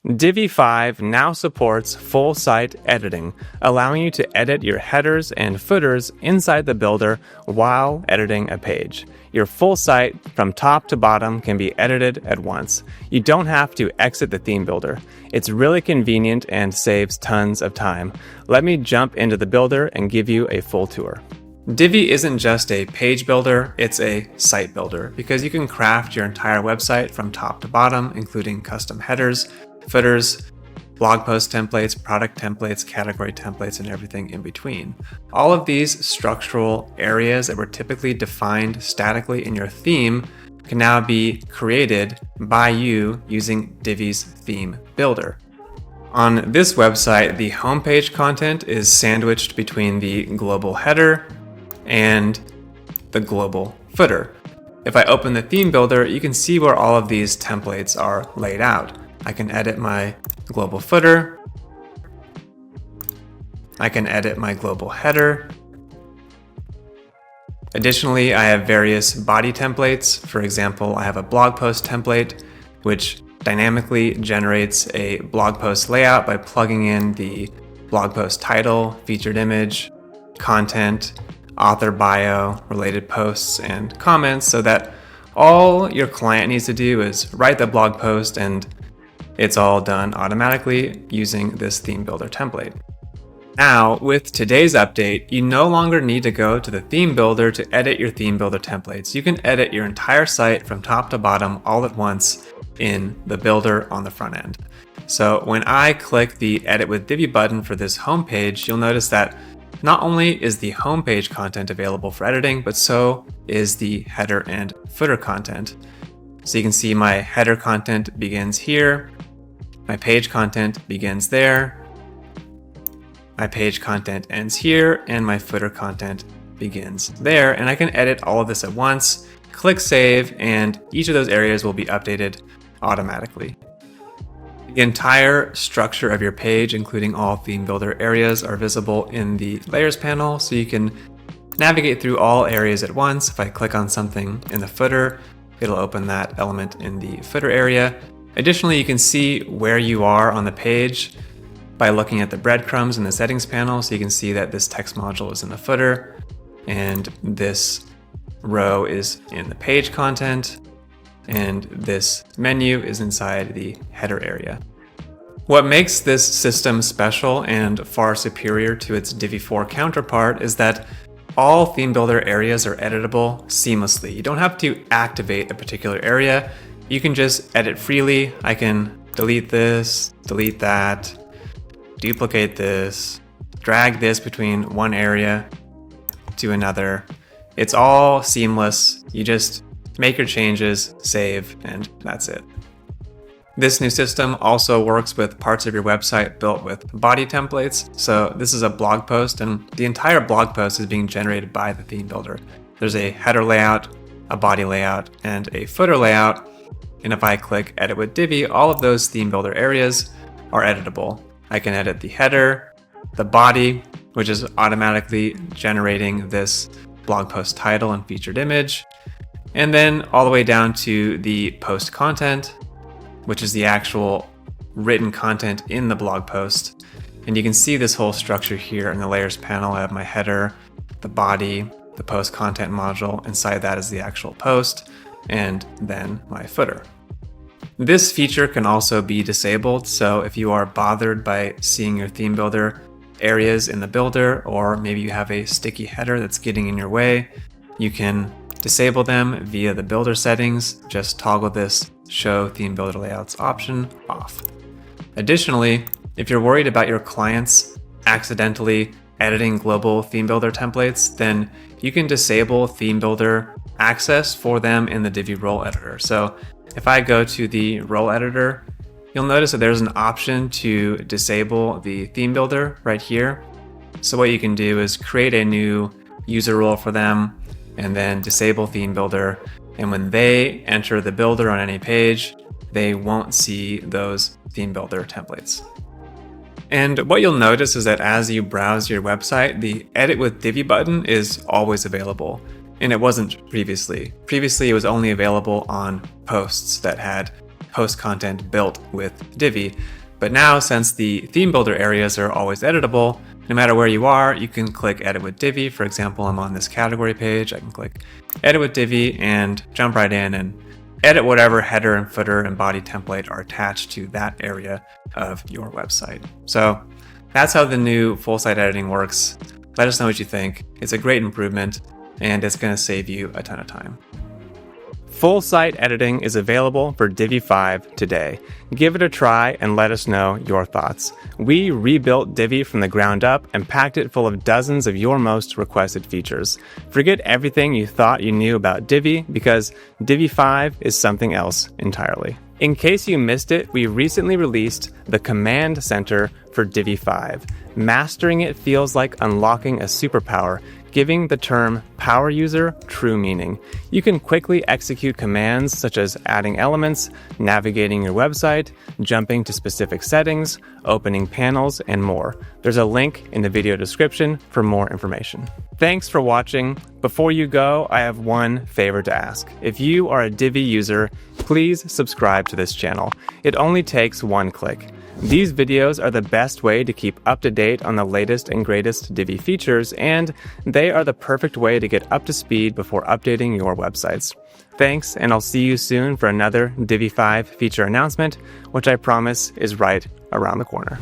Divi 5 now supports full site editing, allowing you to edit your headers and footers inside the builder while editing a page. Your full site from top to bottom can be edited at once. You don't have to exit the theme builder. It's really convenient and saves tons of time. Let me jump into the builder and give you a full tour. Divi isn't just a page builder, it's a site builder because you can craft your entire website from top to bottom, including custom headers, footers, blog post templates, product templates, category templates, and everything in between. All of these structural areas that were typically defined statically in your theme can now be created by you using Divi's theme builder. On this website, the homepage content is sandwiched between the global header and the global footer. If I open the theme builder, you can see where all of these templates are laid out. I can edit my global footer. I can edit my global header. Additionally, I have various body templates. For example, I have a blog post template, which dynamically generates a blog post layout by plugging in the blog post title, featured image, content, author bio, related posts, and comments so that all your client needs to do is write the blog post and it's all done automatically using this theme builder template. Now, with today's update, you no longer need to go to the theme builder to edit your theme builder templates. You can edit your entire site from top to bottom all at once in the builder on the front end. So when I click the Edit with Divi button for this homepage, you'll notice that not only is the homepage content available for editing, but so is the header and footer content. So you can see my header content begins here, my page content begins there, my page content ends here, and my footer content begins there. And I can edit all of this at once, click save, and each of those areas will be updated automatically. The entire structure of your page, including all theme builder areas, are visible in the layers panel, so you can navigate through all areas at once. If I click on something in the footer, it'll open that element in the footer area. Additionally, you can see where you are on the page by looking at the breadcrumbs in the settings panel. So you can see that this text module is in the footer and this row is in the page content and this menu is inside the header area. What makes this system special and far superior to its Divi 4 counterpart is that all theme builder areas are editable seamlessly. You don't have to activate a particular area. You can just edit freely. I can delete this, delete that, duplicate this, drag this between one area to another. It's all seamless. You just make your changes, save, and that's it. This new system also works with parts of your website built with body templates. So this is a blog post and the entire blog post is being generated by the theme builder. There's a header layout, a body layout, and a footer layout. And if I click Edit with Divi, all of those theme builder areas are editable. I can edit the header, the body, which is automatically generating this blog post title and featured image, and then all the way down to the post content, which is the actual written content in the blog post. And you can see this whole structure here in the layers panel. I have my header, the body, the post content module. Inside that is the actual post, and then my footer. This feature can also be disabled, so if you are bothered by seeing your theme builder areas in the builder, or maybe you have a sticky header that's getting in your way, you can disable them via the builder settings. Just toggle this Show Theme Builder Layouts option off. Additionally, if you're worried about your clients accidentally editing global theme builder templates, then you can disable theme builder access for them in the Divi role editor. So if I go to the role editor, you'll notice that there's an option to disable the theme builder right here. So what you can do is create a new user role for them and then disable theme builder. And when they enter the builder on any page, they won't see those theme builder templates. And what you'll notice is that as you browse your website, the Edit with Divi button is always available. And it wasn't previously. Previously, it was only available on posts that had post content built with Divi. But now, since the theme builder areas are always editable, no matter where you are, you can click Edit with Divi. For example, I'm on this category page. I can click Edit with Divi and jump right in and edit whatever header and footer and body template are attached to that area of your website. So that's how the new full site editing works. Let us know what you think. It's a great improvement and it's going to save you a ton of time. Full site editing is available for Divi 5 today. Give it a try and let us know your thoughts. We rebuilt Divi from the ground up and packed it full of dozens of your most requested features. Forget everything you thought you knew about Divi because Divi 5 is something else entirely. In case you missed it, we recently released the Command Center for Divi 5. Mastering it feels like unlocking a superpower, giving the term power user true meaning. You can quickly execute commands such as adding elements, navigating your website, jumping to specific settings, opening panels, and more. There's a link in the video description for more information. Thanks for watching. Before you go, I have one favor to ask. If you are a Divi user, please subscribe to this channel. It only takes one click. These videos are the best way to keep up to date on the latest and greatest Divi features, and they are the perfect way to get up to speed before updating your websites. Thanks, and I'll see you soon for another Divi 5 feature announcement, which I promise is right around the corner.